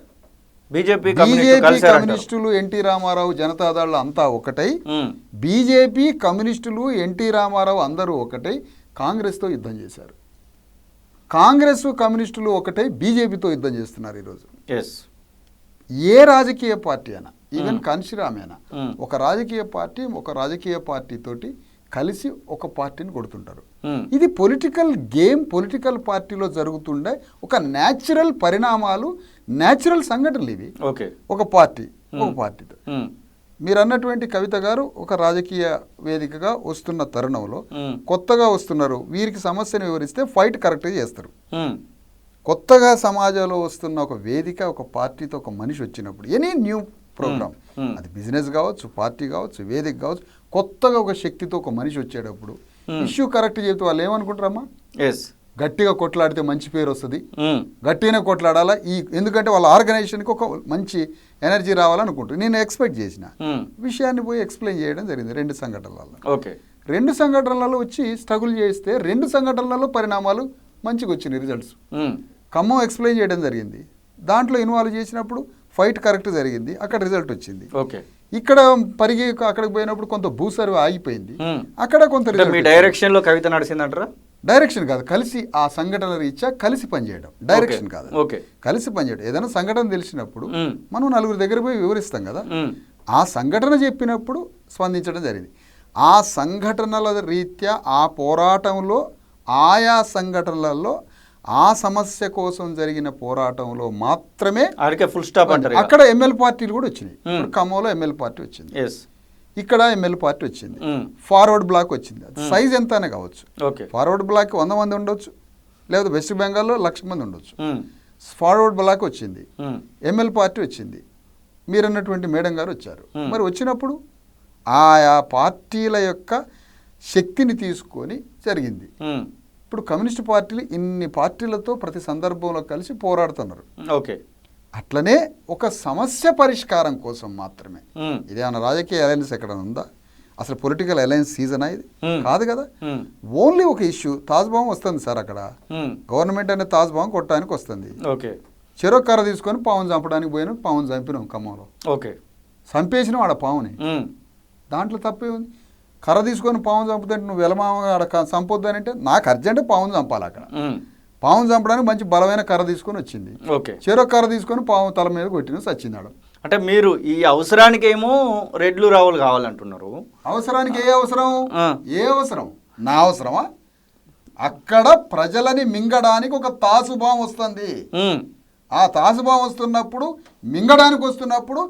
బీజేపీ కమ్యూనిస్టులు, ఎన్టీ రామారావు, జనతాదళ్ అంతా ఒకటై, బీజేపీ కమ్యూనిస్టులు, ఎన్టీ రామారావు అందరూ ఒకటై కాంగ్రెస్తో యుద్ధం చేశారు. కాంగ్రెస్ కమ్యూనిస్టులు ఒకటై బీజేపీతో యుద్ధం చేస్తున్నారు ఈరోజు. ఏ రాజకీయ పార్టీ అయినా, ఈవెన్ కన్షిరామేనా, ఒక రాజకీయ పార్టీతోటి కలిసి ఒక పార్టీని కొడుతుంటారు. ఇది పొలిటికల్ గేమ్, పొలిటికల్ పార్టీలో జరుగుతుండే ఒక న్యాచురల్ పరిణామాలు, న్యాచురల్ సంఘటనలు ఇవి. ఒక పార్టీతో మీరు అన్నటువంటి కవిత గారు ఒక రాజకీయ వేదికగా వస్తున్న తరుణంలో కొత్తగా వస్తున్నారు, వీరికి సమస్యను వివరిస్తే ఫైట్ కరెక్ట్గా చేస్తారు. కొత్తగా సమాజంలో వస్తున్న ఒక వేదిక, ఒక పార్టీతో ఒక మనిషి వచ్చినప్పుడు ఎనీ న్యూ ప్రోగ్రామ్, అది బిజినెస్ కావచ్చు, పార్టీ కావచ్చు, వేదిక కావచ్చు, కొత్తగా ఒక శక్తితో ఒక మనిషి వచ్చేటప్పుడు ఇష్యూ కరెక్ట్ చెబితే వాళ్ళు ఏమనుకుంటారమ్మా, గట్టిగా కొట్లాడితే మంచి పేరు వస్తుంది, గట్టిగానే కొట్లాడాలా, ఎందుకంటే వాళ్ళ ఆర్గనైజేషన్కి ఒక మంచి ఎనర్జీ రావాలనుకుంటారు. నేను ఎక్స్పెక్ట్ చేసిన విషయాన్ని పోయి ఎక్స్ప్లెయిన్ చేయడం జరిగింది 2 సంఘటనలలో. 2 సంఘటనలలో వచ్చి స్ట్రగుల్ చేస్తే 2 సంఘటనలలో పరిణామాలు మంచిగా వచ్చినాయి రిజల్ట్స్. ఖమ్మం ఎక్స్ప్లెయిన్ చేయడం జరిగింది, దాంట్లో ఇన్వాల్వ్ చేసినప్పుడు ఫైట్ కరెక్ట్ జరిగింది, అక్కడ రిజల్ట్ వచ్చింది. ఇక్కడ పరిగి అక్కడికి పోయినప్పుడు కొంత భూసర్వే ఆగిపోయింది, అక్కడ కొంత డైరెక్షన్ లో కవిత నడిచిందంటారా? డైరెక్షన్ కాదు, కలిసి ఆ సంఘటన రీత్యా కలిసి పనిచేయడం, డైరెక్షన్ కాదు, కలిసి పనిచేయడం. ఏదైనా సంఘటన తెలిసినప్పుడు మనం 4 దగ్గర పోయి వివరిస్తాం కదా, ఆ సంఘటన చెప్పినప్పుడు స్పందించడం జరిగింది. ఆ సంఘటనల రీత్యా ఆ పోరాటంలో ఆయా సంఘటనలలో ఆ సమస్య కోసం జరిగిన పోరాటంలో మాత్రమే ఫుల్ స్టాప్ అంటారు. అక్కడ ఎమ్మెల్యే పార్టీలు కూడా వచ్చినాయి. ఖమ్మంలో ఎమ్మెల్యే పార్టీ వచ్చింది, ఇక్కడ ఎమ్మెల్యే పార్టీ వచ్చింది, ఫార్వర్డ్ బ్లాక్ వచ్చింది. సైజ్ ఎంత అనే కావచ్చు, ఫార్వర్డ్ బ్లాక్ 100 మంది ఉండొచ్చు, లేదా వెస్ట్ బెంగాల్లో 1,00,000 మంది ఉండొచ్చు. ఫార్వర్డ్ బ్లాక్ వచ్చింది, ఎమ్మెల్యే పార్టీ వచ్చింది, మీరు అన్నటువంటి మేడం గారు వచ్చారు. మరి వచ్చినప్పుడు ఆయా పార్టీల యొక్క శక్తిని తీసుకొని జరిగింది. ఇప్పుడు కమ్యూనిస్ట్ పార్టీలు ఇన్ని పార్టీలతో ప్రతి సందర్భంలో కలిసి పోరాడుతున్నారు. అట్లనే ఒక సమస్య పరిష్కారం కోసం మాత్రమే. ఇదేమన్నా రాజకీయ అలయన్స్ ఎక్కడ ఉందా? అసలు పొలిటికల్ అలయన్స్ సీజన్ ఇది కాదు కదా. ఓన్లీ ఒక ఇష్యూ, తాజ్బాం వస్తుంది సార్, అక్కడ గవర్నమెంట్ అనే తాజ్బాం కొట్టడానికి వస్తుంది. చెరో కర్ర తీసుకొని పావును చంపడానికి పోయినా, పావును చంపినాం ఖమ్మంలో, చంపేసినాం ఆడ పావుని, దాంట్లో తప్పే ఉంది. కర్ర తీసుకొని పావును చంపుతుంటే నువ్వు వెలమామ ఆడ చంపొద్దు అని అంటే నాకు అర్జెంట్ పావును చంపాలి. అక్కడ పావును చంపడానికి మంచి బలమైన కర్ర తీసుకొని వచ్చింది, చెరో కర్ర తీసుకొని పావు తల మీద కొట్టిన సచ్చింది ఆడ. అంటే మీరు ఈ అవసరానికి ఏమో రెడ్లు రావులు కావాలంటున్నారు. అవసరానికి ఏ అవసరం? ఏ అవసరం? నా అవసరమా? అక్కడ ప్రజలని మింగడానికి ఒక తాసుబాం వస్తుంది. ఆ తాసుబాం వస్తున్నప్పుడు, మింగడానికి వస్తున్నప్పుడు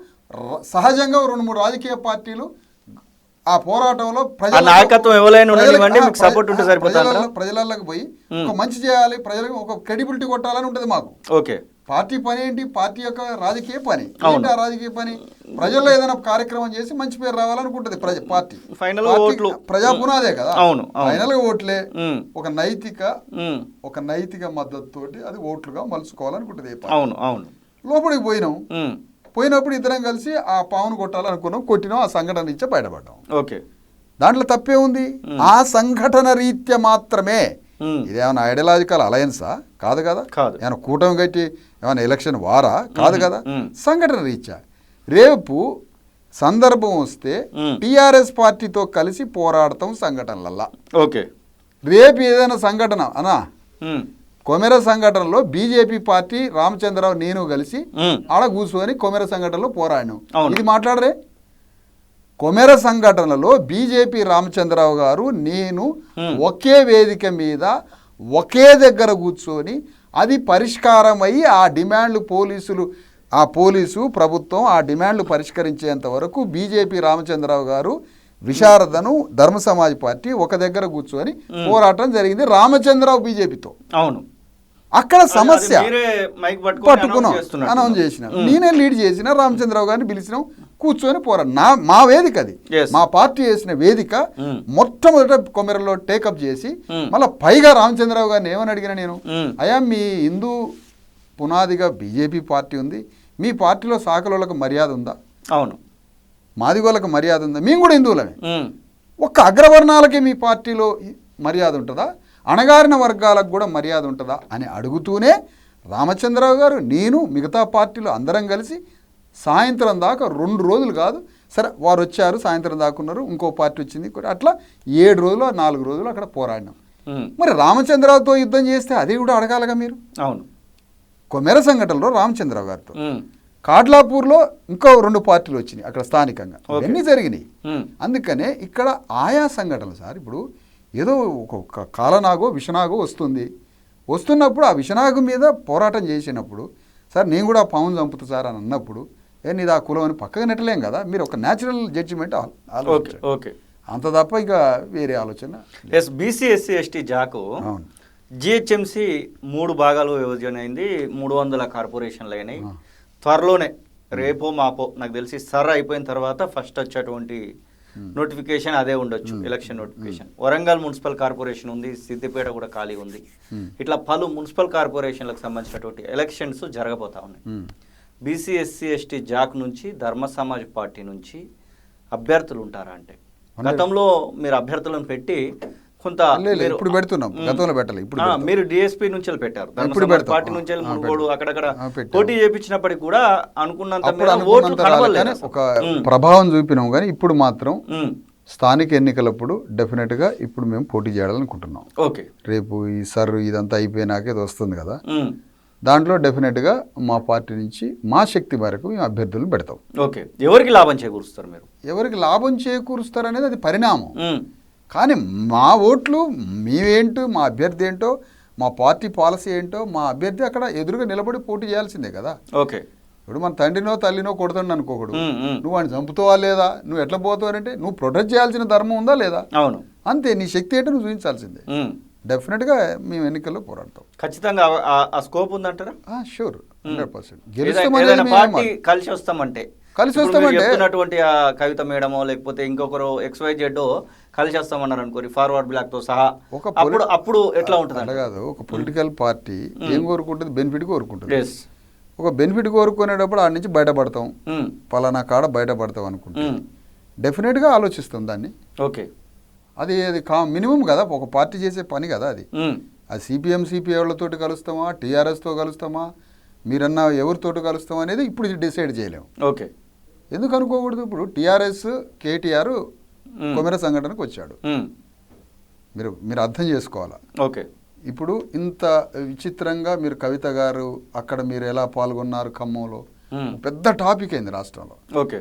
సహజంగా 2-3 రాజకీయ పార్టీలు ఆ పోరాటంలో ప్రజలకు పోయి ఒక మంచి చేయాలి, ప్రజలకు ఒక క్రెడిబిలిటీ కొట్టాలని ఉంటుంది మాకు. పార్టీ పని ఏంటి? పార్టీ యొక్క రాజకీయ పని ఏంటి? ఆ రాజకీయ పని ప్రజల్లో ఏదైనా కార్యక్రమం చేసి మంచి పేరు రావాలనుకుంటుంది పార్టీ. ప్రజా పునాదే కదా, ఫైనల్ గా ఓట్లే. ఒక నైతిక మద్దతు తోటి అది ఓట్లుగా మలుచుకోవాలనుకుంటుంది. లోపలికి పోయినప్పుడు ఇద్దరం కలిసి ఆ పావును కొట్టాలనుకున్నాం, కొట్టినాం, ఆ సంఘటన రీత్యా బయటపడ్డాం. దాంట్లో తప్పే ఉంది? ఆ సంఘటన రీత్యా మాత్రమే. ఇదేమైనా ఐడియాలజికల్ అలయన్సా? కాదు కదా. ఏమైనా కూటమి కట్టి ఏమైనా ఎలక్షన్ వారా? కాదు కదా. సంఘటన రీత్యా రేపు సందర్భం వస్తే టిఆర్ఎస్ పార్టీతో కలిసి పోరాడతాం సంఘటనలల్లా. రేపు ఏదైనా సంఘటన అనా కొమెర సంఘటనలో బీజేపీ పార్టీ రామచంద్రరావు నేను కలిసి ఆడ కూర్చొని కొమెర సంఘటనలో పోరాడినాం. ఇది మాట్లాడరే? కొమెర సంఘటనలో బీజేపీ రామచంద్రరావు గారు నేను ఒకే వేదిక మీద ఒకే దగ్గర కూర్చొని అది పరిష్కారమై ఆ డిమాండ్లు పోలీసు ప్రభుత్వం ఆ డిమాండ్లు పరిష్కరించేంత వరకు బీజేపీ రామచంద్రరావు గారు, విశారదను, ధర్మ సమాజ్ పార్టీ ఒక దగ్గర కూర్చొని పోరాటం జరిగింది రామచంద్రరావు బీజేపీతో. అక్కడ సమస్య పట్టుకున్నాం, అనౌన్స్ చేసిన, నేనే లీడ్ చేసిన, రామచంద్రరావు గారిని పిలిచినాం, కూర్చొని పోరాడు. మా వేదిక అది, మా పార్టీ వేసిన వేదిక. మొట్టమొదట కొమెరలో టేకప్ చేసి మళ్ళీ పైగా రామచంద్రరావు గారిని ఏమని అడిగినా నేను, అయ్యా మీ హిందూ పునాదిగా బీజేపీ పార్టీ ఉంది, మీ పార్టీలో శాఖలకు మర్యాద ఉందా? అవును, మాదిగోళ్ళకి మర్యాద ఉందా? మేము కూడా హిందువులమే. ఒక్క అగ్రవర్ణాలకే మీ పార్టీలో మర్యాద ఉంటుందా? అణగారిన వర్గాలకు కూడా మర్యాద ఉంటుందా అని అడుగుతూనే రామచంద్రరావు గారు, నేను, మిగతా పార్టీలు అందరం కలిసి సాయంత్రం దాకా 2 రోజులు కాదు, సరే వారు వచ్చారు, సాయంత్రం దాకా ఉన్నారు, ఇంకో పార్టీ వచ్చింది, అట్లా 7 రోజులు 4 రోజులు అక్కడ పోరాడినాం. మరి రామచంద్రరావుతో యుద్ధం చేస్తే అది కూడా అడగాలగా మీరు. అవును, కొమెర సంఘటనలో రామచంద్రరావు గారితో, కాడ్లాపూర్లో ఇంకో 2 పార్టీలు వచ్చినాయి అక్కడ స్థానికంగా, ఇవన్నీ జరిగినాయి. అందుకనే ఇక్కడ ఆయా సంఘటనలు సార్, ఇప్పుడు ఏదో ఒక కాలనాగో విషనాగో వస్తున్నప్పుడు ఆ విషనాగు మీద పోరాటం చేసినప్పుడు, సార్ నేను కూడా పావును చంపుతా సార్ అని అన్నప్పుడు, నీది ఆ కులం అని పక్కగా నెట్టలేం కదా. మీరు ఒక న్యాచురల్ జడ్జిమెంట్ ఆలోచించండి, అంత తప్ప ఇంకా వేరే ఆలోచన. బీసీ ఎస్సీ ఎస్టీ జాకు జిహెచ్ఎంసి 3 భాగాలు విభజన అయింది, 300 కార్పొరేషన్లు అయినాయి. త్వరలోనే రేపో మాపో నాకు తెలిసి అయిపోయిన తర్వాత ఫస్ట్ వచ్చేటువంటి నోటిఫికేషన్ అదే ఉండొచ్చు, election notification. Warangal municipal corporation ఉంది, సిద్దిపేట కూడా ఖాళీ ఉంది. ఇట్లా పలు మున్సిపల్ కార్పొరేషన్లకు సంబంధించినటువంటి ఎలక్షన్స్ జరగబోతా ఉన్నాయి. బీసీ ఎస్సీ ఎస్టీ జాక్ నుంచి, ధర్మ సమాజ్ పార్టీ నుంచి అభ్యర్థులు ఉంటారా అంటే, గతంలో మీరు అభ్యర్థులను పెట్టి కొంత ఇప్పుడు పెడుతున్నాం, గతంలో పెట్టాలి. ఇప్పుడు మీరు డిఎస్పీ నుంచి పెట్టారు, పార్టీ నుంచి మునుగోడు అక్కడక్కడ పోటీ చేయించినప్పటికీ కూడా అనుకున్నంత ఓట్లు కనబడలేదు, ఒక ప్రభావం చూపినాం. కానీ ఇప్పుడు మాత్రం స్థానిక ఎన్నికలప్పుడు డెఫినెట్ గా ఇప్పుడు మేము పోటీ చేయాలనుకుంటున్నాం. ఓకే, రేపు ఈ ఇదంతా అయిపోయినాక ఇది వస్తుంది కదా, దాంట్లో డెఫినెట్ గా మా పార్టీ నుంచి మా శక్తి మేరకు మేము అభ్యర్థులను పెడతాం. ఓకే, ఎవరికి లాభం చేకూరుస్తారు మీరు? ఎవరికి లాభం చేకూరుస్తారు అనేది అది పరిణామం. కానీ మా ఓట్లు మేమేంటో, మా అభ్యర్థి ఏంటో, మా పార్టీ పాలసీ ఏంటో, మా అభ్యర్థి అక్కడ ఎదురుగా నిలబడి పోటీ చేయాల్సిందే కదా. ఓకే, ఇప్పుడు మన తండ్రినో తల్లినో కొడుతాడు అనుకోకూడదు. నువ్వు వాడిని చంపుతావా లేదా, నువ్వు ఎట్లా పోతావంటే నువ్వు ప్రొటెక్ట్ చేయాల్సిన ధర్మం ఉందా లేదా, అవును అంతే. నీ శక్తి ఏంటో నువ్వు చూపించాల్సిందే. డెఫినెట్గా మేము ఎన్నికల్లో పోరాడతాం. ఖచ్చితంగా ఆ స్కోప్ ఉందంటారా? షూర్, 100%. కలిసి వస్తామంటే చెప్తున్నటువంటి ఆ కవిత మేడమో లేకపోతే ఇంకొకరు XYZ కలిసి వస్తామన్నారు అనుకోరి, ఫార్వర్డ్ బ్లాక్ తో సహా, అప్పుడు ఎట్లా ఉంటుంది? అట్లా కాదు. ఒక పొలిటికల్ పార్టీ ఏం కోరుకుంటుంది? బెనిఫిట్ కోరుకుంటుంది. ఒక బెనిఫిట్ కోరుకునేటప్పుడు ఆడ నుంచి బయటపడతాం, పలానా కాడ బయటపడతాం అనుకుంటాం. డెఫినెట్గా ఆలోచిస్తాం దాన్ని. ఓకే, అది మినిమం కదా, ఒక పార్టీ చేసే పని కదా అది. అది సిపిఐ వాళ్ళతోటి కలుస్తామా, టీఆర్ఎస్తో కలుస్తామా, మీరన్నా ఎవరితోటి కలుస్తామా అనేది ఇప్పుడు డిసైడ్ చేయలేము. ఓకే, ఎందుకు అనుకోకూడదు? ఇప్పుడు టీఆర్ఎస్ కేటీఆర్ కొమెర సంఘటనకు వచ్చాడు, మీరు అర్థం చేసుకోవాలా. ఓకే, ఇప్పుడు ఇంత విచిత్రంగా మీరు కవిత గారు అక్కడ మీరు ఎలా పాల్గొన్నారు ఖమ్మంలో, పెద్ద టాపిక్ అయింది రాష్ట్రంలో. ఓకే,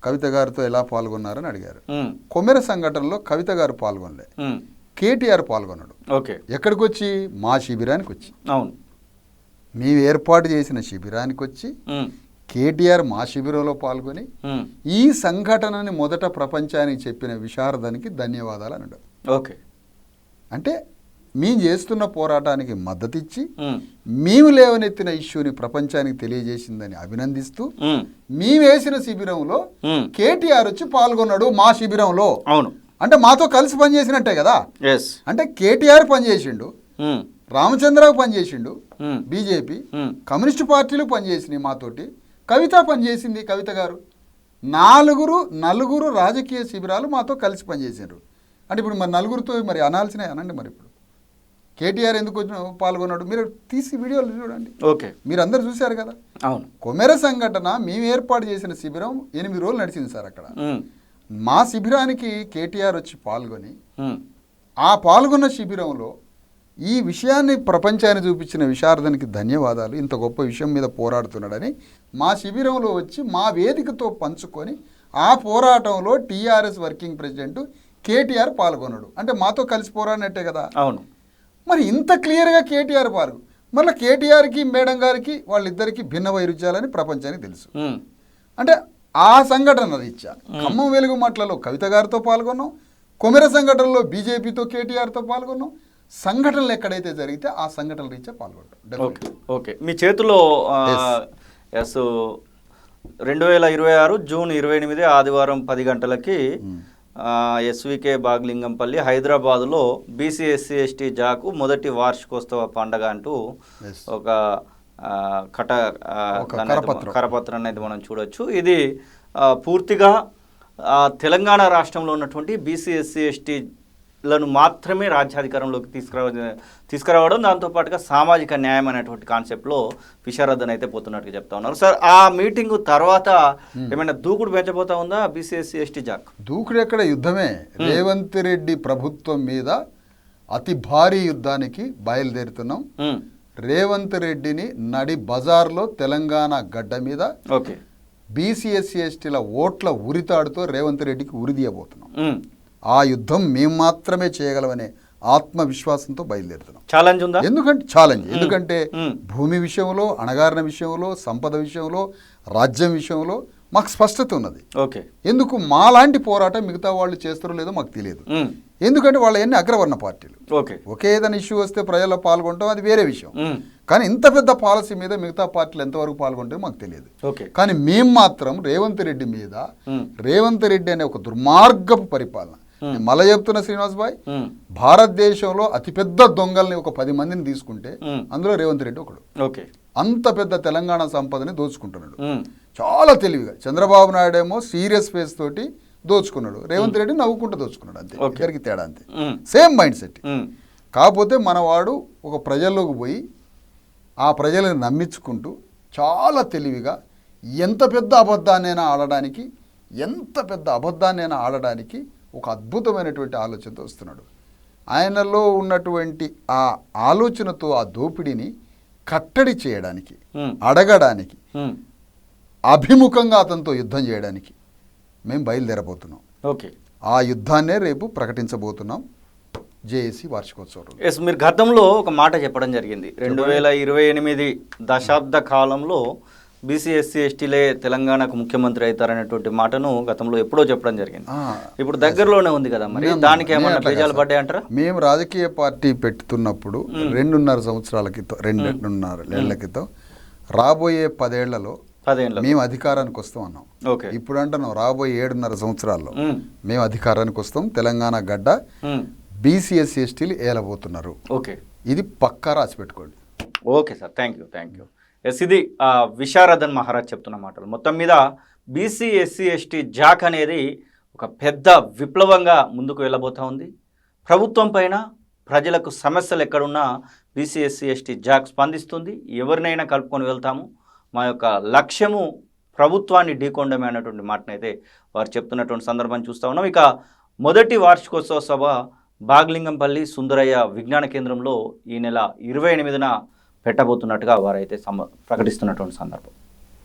కవిత గారితో ఎలా పాల్గొన్నారని అడిగారు. కొమెర సంఘటనలో కవిత గారు పాల్గొనలే, కేటీఆర్ పాల్గొన్నాడు. ఓకే, ఎక్కడికి వచ్చి? మా శిబిరానికి వచ్చి. అవును, మేము ఏర్పాటు చేసిన శిబిరానికి వచ్చి కేటీఆర్ మా శిబిరంలో పాల్గొని ఈ సంఘటనని మొదట ప్రపంచానికి చెప్పిన విశారదానికి ధన్యవాదాలు అన్నాడు. ఓకే, అంటే మేము చేస్తున్న పోరాటానికి మద్దతు ఇచ్చి మేము లేవనెత్తిన ఇష్యూని ప్రపంచానికి తెలియజేసిందని అభినందిస్తూ మేము వేసిన శిబిరంలో కేటీఆర్ వచ్చి పాల్గొన్నాడు మా శిబిరంలో. అవును, అంటే మాతో కలిసి పనిచేసినట్టే కదా. అంటే కేటీఆర్ పనిచేసిండు, రామచంద్రరావు పనిచేసిండు, బీజేపీ కమ్యూనిస్టు పార్టీలు పనిచేసినాయి మాతోటి, కవిత పనిచేసింది, కవిత గారు. నలుగురు రాజకీయ శిబిరాలు మాతో కలిసి పనిచేసారు. అంటే ఇప్పుడు మరి నలుగురితో మరి అనాల్సినవి అనండి. మరి ఇప్పుడు కేటీఆర్ ఎందుకు పాల్గొన్నాడు? మీరు తీసి వీడియోలు చూడండి. ఓకే, మీరు అందరు చూశారు కదా. అవును, కొమెర సంఘటన మేము ఏర్పాటు చేసిన శిబిరం 8 రోజులు నడిచింది సార్. అక్కడ మా శిబిరానికి కేటీఆర్ వచ్చి పాల్గొని ఆ పాల్గొన్న శిబిరంలో ఈ విషయాన్ని ప్రపంచాన్ని చూపించిన విశారదానికి ధన్యవాదాలు, ఇంత గొప్ప విషయం మీద పోరాడుతున్నాడని మా శిబిరంలో వచ్చి మా వేదికతో పంచుకొని ఆ పోరాటంలో టీఆర్ఎస్ వర్కింగ్ ప్రెసిడెంట్ కేటీఆర్ పాల్గొన్నాడు. అంటే మాతో కలిసి పోరాడినట్టే కదా. అవును, మరి ఇంత క్లియర్గా కేటీఆర్ మళ్ళీ కేటీఆర్కి మేడం గారికి వాళ్ళిద్దరికి భిన్న వైరుధ్యాలని ప్రపంచానికి తెలుసు. అంటే ఆ సంఘటన రీత్యా ఖమ్మం వెలుగు మాటలలో కవిత గారితో పాల్గొన్నాం, కొమెర సంఘటనలో బీజేపీతో కేటీఆర్తో పాల్గొన్నాం. సంఘటనలు ఎక్కడైతే జరిగితే ఆ సంఘటనల రీత్యా పాల్గొంటాం. ఓకే, మీ చేతిలో 2026 జూన్ 28 ఆదివారం 10 గంటలకి SVK బాగ్లింగంపల్లి హైదరాబాదులో బీసీ ఎస్సీ ఎస్టీ జాకు మొదటి వార్షికోత్సవ పండగ అంటూ ఒక కరపత్రం అనేది మనం చూడొచ్చు. ఇది పూర్తిగా తెలంగాణ రాష్ట్రంలో ఉన్నటువంటి బీసీ ఎస్సీ ఎస్టీలను మాత్రమే రాజ్యాధికారంలోకి తీసుకురావడం, దాంతోపాటుగా సామాజిక న్యాయం అనేటువంటి కాన్సెప్ట్లో విశారదన్ అయితే పోతున్నట్టుగా చెప్తా ఉన్నారు. సార్, ఆ మీటింగ్ తర్వాత ఏమైనా దూకుడు పెంచబోతా ఉందా బీసీ ఎస్సీ ఎస్టీ జాక్? దూకుడు ఎక్కడ, యుద్ధమే. రేవంత్ రెడ్డి ప్రభుత్వం మీద అతి భారీ యుద్ధానికి బయలుదేరుతున్నాం. రేవంత్ రెడ్డిని నడి బజార్లో తెలంగాణ గడ్డ మీద బీసీ ఎస్సీ ఎస్టీల ఓట్ల ఉరితాడుతో రేవంత్ రెడ్డికి ఉరిదీయబోతున్నాం. ఆ యుద్ధం మేము మాత్రమే చేయగలమనే ఆత్మవిశ్వాసంతో బయలుదేరుతున్నాం. ఛాలెంజ్ ఉందా? ఎందుకంటే భూమి విషయంలో, అణగారిన విషయంలో, సంపద విషయంలో, రాజ్యం విషయంలో మాకు స్పష్టత ఉన్నది. ఓకే. ఎందుకు మాలాంటి పోరాటం మిగతా వాళ్ళు చేస్తారో లేదో మాకు తెలియదు. ఎందుకంటే వాళ్ళ ఎన్ని అగ్రవర్ణ పార్టీలు. ఓకే. ఒకే ఏదైనా ఇష్యూ వస్తే ప్రజల్లో పాల్గొంటాం, అది వేరే విషయం. కానీ ఇంత పెద్ద పాలసీ మీద మిగతా పార్టీలు ఎంతవరకు పాల్గొంటారో మాకు తెలియదు. కానీ మేము మాత్రం రేవంత్ రెడ్డి మీద, రేవంత్ రెడ్డి అనే ఒక దుర్మార్గపు పరిపాలన, మళ్ళీ చెప్తున్న శ్రీనివాస్ భాయ్, భారతదేశంలో అతిపెద్ద దొంగల్ని ఒక 10 మందిని తీసుకుంటే అందులో రేవంత్ రెడ్డి ఒకడు. ఓకే. అంత పెద్ద తెలంగాణ సంపదని దోచుకుంటున్నాడు చాలా తెలివిగా. చంద్రబాబు నాయుడు ఏమో సీరియస్ ఫేస్ తోటి దోచుకున్నాడు, రేవంత్ రెడ్డి నవ్వుకుంటూ దోచుకున్నాడు. అంతే, ఇద్దరికి తేడా అంతే, సేమ్ మైండ్ సెట్. కాకపోతే మనవాడు ఒక ప్రజల్లోకి పోయి ఆ ప్రజలను నమ్మించుకుంటూ చాలా తెలివిగా ఎంత పెద్ద అబద్ధాన్నైనా ఆడడానికి ఒక అద్భుతమైనటువంటి ఆలోచనతో వస్తున్నాడు. ఆయనలో ఉన్నటువంటి ఆ ఆలోచనతో ఆ దోపిడీని కట్టడి చేయడానికి, అడగడానికి, అభిముఖంగా అతనితో యుద్ధం చేయడానికి మేము బయలుదేరబోతున్నాం. ఓకే. ఆ యుద్ధాన్నే రేపు ప్రకటించబోతున్నాం జేఏసీ వార్షికోత్సవం. ఎస్, మీరు గతంలో ఒక మాట చెప్పడం జరిగింది. 2028 దశాబ్ద కాలంలో బీసీ ఎస్సీ ఎస్టీలే తెలంగాణకు ముఖ్యమంత్రి అవుతారనేటువంటి మాటను గతంలో ఎప్పుడో చెప్పడం జరిగింది. ఇప్పుడు దగ్గరలోనే ఉంది కదా, మరి దానికి ఏమన్నా బీజాలు పడ్డాయంటారా? మేము రాజకీయ పార్టీ పెట్టుతున్నప్పుడు 2.5 సంవత్సరాల క్రితం, 2.5 ఏళ్ల క్రితం, రాబోయే 10 ఏళ్లలో మేము అధికారానికి వస్తాం అన్నాం. ఇప్పుడు అంటున్నాం రాబోయే 7.5 సంవత్సరాల్లో మేము అధికారానికి వస్తాం, తెలంగాణ గడ్డ బీసీ ఎస్సీ ఎస్టీలు ఏలబోతున్నారు. ఓకే, ఇది పక్కా రాసి పెట్టుకోండి. Okay sir, thank you. Yes, ఇది విశారదన్ మహారాజ్ చెప్తున్న మాటలు. మొత్తం మీద బీసీ ఎస్సీ ఎస్టీ జాక్ అనేది ఒక పెద్ద విప్లవంగా ముందుకు వెళ్ళబోతూ ఉంది. ప్రభుత్వం పైన ప్రజలకు సమస్యలు ఎక్కడున్నా బీసీ ఎస్సీ ఎస్టీ జాక్ స్పందిస్తుంది. ఎవరినైనా కలుపుకొని వెళ్తాము, మా యొక్క లక్ష్యము ప్రభుత్వాన్ని ఢీకొనడమే అన్నటువంటి మాటనైతే వారు చెప్తున్నటువంటి సందర్భాన్ని చూస్తూ ఉన్నాం. ఇక మొదటి వార్షికోత్సవ సభ బాగ్లింగంపల్లి సుందరయ్య విజ్ఞాన కేంద్రంలో ఈ నెల 28న పెట్టబోతున్నట్టుగా వారైతే ప్రకటిస్తున్నటువంటి సందర్భం.